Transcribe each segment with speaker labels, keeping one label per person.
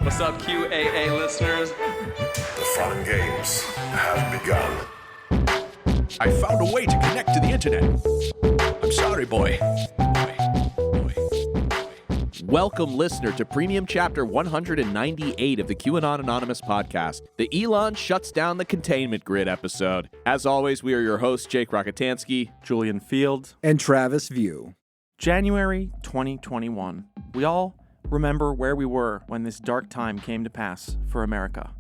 Speaker 1: What's up, QAA listeners?
Speaker 2: The fun games have begun.
Speaker 3: I found a way to connect to the internet. I'm sorry, boy.
Speaker 4: Welcome, listener, to Premium Chapter 198 of the QAnon Anonymous podcast, the Elon Shuts Down the Containment Grid episode. As always, we are your hosts, Jake Rockatansky,
Speaker 5: Julian Field,
Speaker 6: and Travis View.
Speaker 5: January 2021. We all remember where we were when this dark time came to pass for America.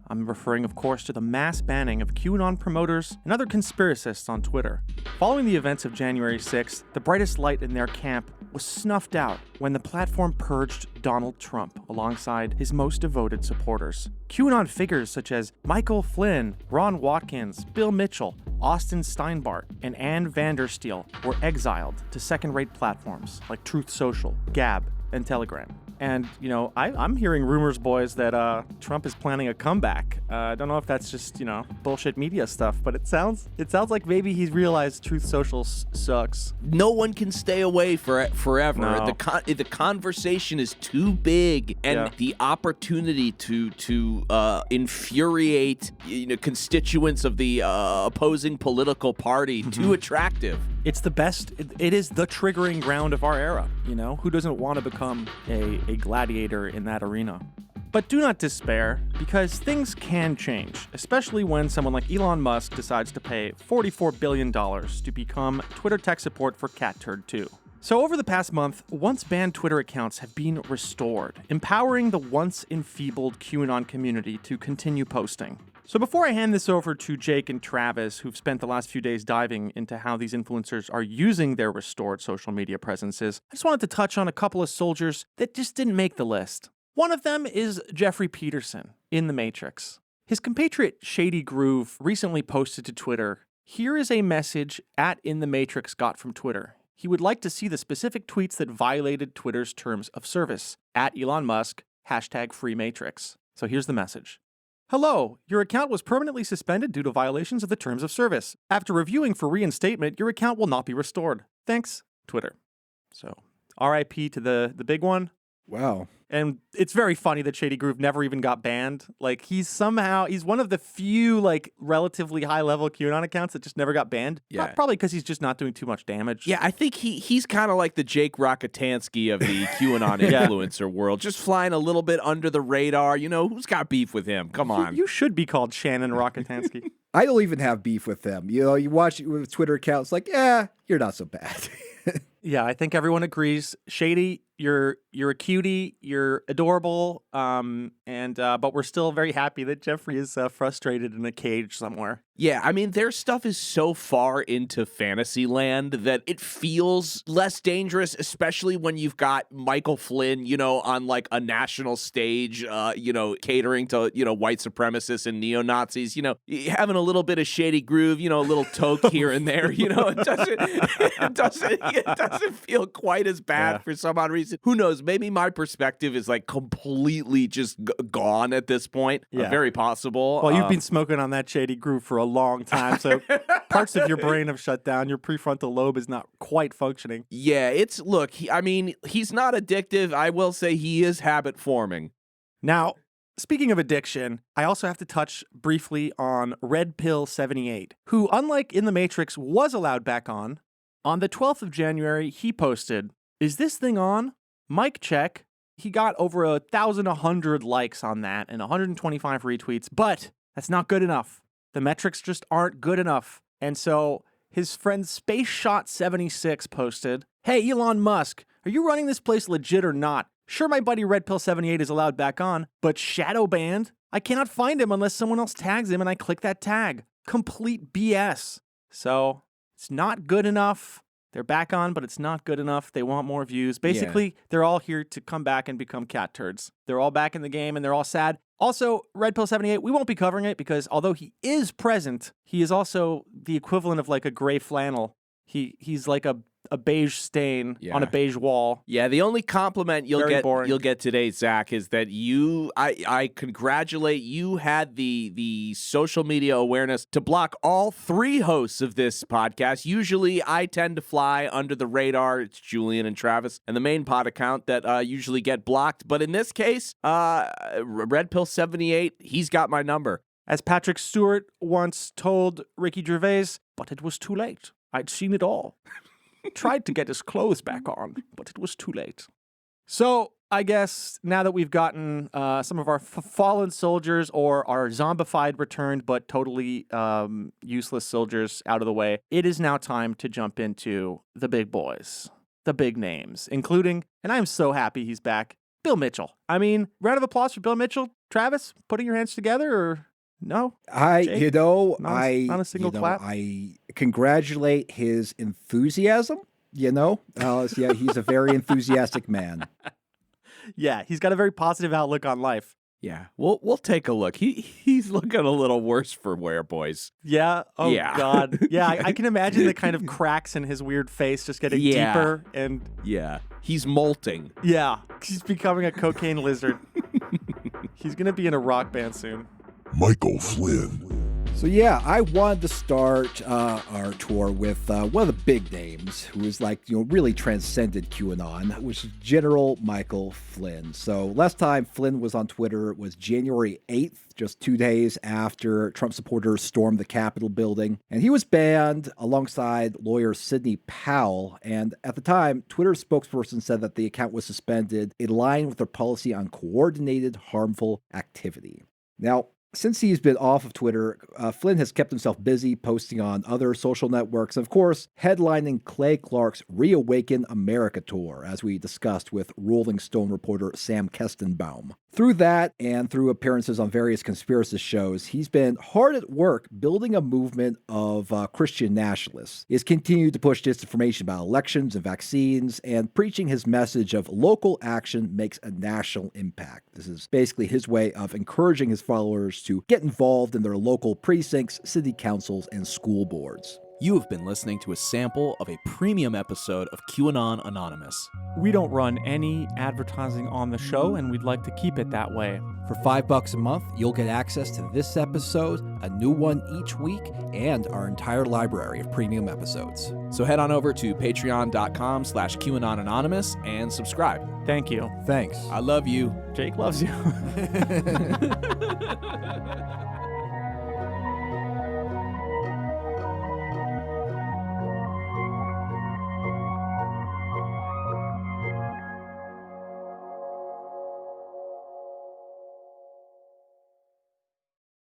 Speaker 5: I'm referring, of course, to the mass banning of QAnon promoters and other conspiracists on Twitter. Following the events of January 6th, the brightest light in their camp was snuffed out when the platform purged Donald Trump alongside his most devoted supporters. QAnon figures such as Michael Flynn, Ron Watkins, Bill Mitchell, Austin Steinbart, and Ann Vandersteel were exiled to second-rate platforms like Truth Social, Gab, and Telegram. And, you know, I'm hearing rumors, boys, that Trump is planning a comeback. I don't know if that's just, bullshit media stuff, but it sounds like maybe he's realized Truth Social sucks.
Speaker 4: No one can stay away forever.
Speaker 5: No.
Speaker 4: The conversation is too big, and the opportunity to infuriate constituents of the opposing political party too attractive.
Speaker 5: It's the best. It is the triggering ground of our era. Who doesn't want to become a gladiator in that arena? But do not despair, because things can change, especially when someone like Elon Musk decides to pay $44 billion to become Twitter tech support for CatTurd2. So over the past month, once banned Twitter accounts have been restored, empowering the once enfeebled QAnon community to continue posting. So before I hand this over to Jake and Travis, who've spent the last few days diving into how these influencers are using their restored social media presences, I just wanted to touch on a couple of soldiers that just didn't make the list. One of them is Jeffrey Peterson in The Matrix. His compatriot Shady Groove recently posted to Twitter, "Here is a message @In the Matrix got from Twitter. He would like to see the specific tweets that violated Twitter's terms of service. @Elon Musk, #FreeMatrix. So here's the message. Hello, your account was permanently suspended due to violations of the terms of service. After reviewing for reinstatement, your account will not be restored. Thanks, Twitter." So, RIP to the big one.
Speaker 6: Wow.
Speaker 5: And it's very funny that Shady Groove never even got banned. Like, he's one of the few, relatively high-level QAnon accounts that just never got banned.
Speaker 4: Yeah.
Speaker 5: Probably because he's just not doing too much damage.
Speaker 4: Yeah, I think he's kind of like the Jake Rockatansky of the QAnon influencer world, just flying a little bit under the radar. Who's got beef with him? Come on.
Speaker 5: You should be called Shannon Rockatansky.
Speaker 6: I don't even have beef with them. You watch with Twitter accounts you're not so bad.
Speaker 5: Yeah, I think everyone agrees. Shady, you're a cutie, you're adorable, but we're still very happy that Jeffrey is frustrated in a cage somewhere.
Speaker 4: Yeah, I mean, their stuff is so far into fantasy land that it feels less dangerous, especially when you've got Michael Flynn, on a national stage, catering to, white supremacists and neo-Nazis, having a little bit of Shady Groove, a little toke here and there, it doesn't feel quite as bad for some odd reason. Who knows? Maybe my perspective is completely just gone at this point.
Speaker 5: Yeah.
Speaker 4: Very possible.
Speaker 5: Well, you've been smoking on that Shady Groove for a long time, so parts of your brain have shut down. Your prefrontal lobe is not quite functioning.
Speaker 4: Yeah, he's not addictive. I will say he is habit forming.
Speaker 5: Now, speaking of addiction, I also have to touch briefly on Red Pill 78, who, unlike In the Matrix, was allowed back on. On the 12th of January, he posted, "Is this thing on? Mic check." He got over 1,100 likes on that and 125 retweets, but that's not good enough. The metrics just aren't good enough. And so his friend SpaceShot76 posted, "Hey, Elon Musk, are you running this place legit or not? Sure, my buddy Red Pill 78 is allowed back on, but shadow banned? I cannot find him unless someone else tags him and I click that tag. Complete BS." So it's not good enough. They're back on, but it's not good enough. They want more views. Basically, They're all here to come back and become cat turds. They're all back in the game and they're all sad. Also, Red Pill 78, we won't be covering it because although he is present, he is also the equivalent of a gray flannel. He's like a a beige stain
Speaker 4: Yeah.
Speaker 5: on a beige wall.
Speaker 4: Yeah, the only compliment
Speaker 5: Very boring.
Speaker 4: you'll get today, Zach, is that I congratulate you had the social media awareness to block all 3 hosts of this podcast. Usually I tend to fly under the radar. It's Julian and Travis and the main pod account that usually get blocked. But in this case, Red Pill 78, he's got my number.
Speaker 5: As Patrick Stewart once told Ricky Gervais, but it was too late. I'd seen it all. Tried to get his clothes back on, but it was too late. So I guess now that we've gotten some of our fallen soldiers or our zombified returned but totally useless soldiers out of the way, it is now time to jump into the big boys, the big names, including, and I'm so happy he's back, Bill Mitchell. I mean, round of applause for Bill Mitchell. Travis, putting your hands together or no? Jake? Not a single clap?
Speaker 6: I congratulate his enthusiasm, yeah, he's a very enthusiastic man.
Speaker 5: Yeah, he's got a very positive outlook on life.
Speaker 4: Yeah, we'll take a look. He's looking a little worse for wear, boys.
Speaker 5: Yeah. Oh
Speaker 4: Yeah.
Speaker 5: God. Yeah, I can imagine the kind of cracks in his weird face just getting deeper and
Speaker 4: yeah, he's molting.
Speaker 5: yeah, he's becoming a cocaine lizard. He's gonna be in a rock band soon.
Speaker 2: Michael Flynn.
Speaker 6: So yeah, I wanted to start our tour with one of the big names who is really transcended QAnon, which is General Michael Flynn. So last time Flynn was on Twitter was January 8th, just 2 days after Trump supporters stormed the Capitol building. And he was banned alongside lawyer Sidney Powell. And at the time, Twitter's spokesperson said that the account was suspended in line with their policy on coordinated harmful activity. Now, since he's been off of Twitter, Flynn has kept himself busy posting on other social networks, and of course, headlining Clay Clark's Reawaken America tour, as we discussed with Rolling Stone reporter Sam Kestenbaum. Through that, and through appearances on various conspiracy shows, he's been hard at work building a movement of Christian nationalists. He's continued to push disinformation about elections and vaccines, and preaching his message of local action makes a national impact. This is basically his way of encouraging his followers to get involved in their local precincts, city councils, and school boards.
Speaker 7: You have been listening to a sample of a premium episode of QAnon Anonymous.
Speaker 5: We don't run any advertising on the show, and we'd like to keep it that way.
Speaker 8: For $5 a month, you'll get access to this episode, a new one each week, and our entire library of premium episodes.
Speaker 7: So head on over to patreon.com/QAnon Anonymous and subscribe.
Speaker 5: Thank you.
Speaker 8: Thanks.
Speaker 7: I love you.
Speaker 5: Jake loves you.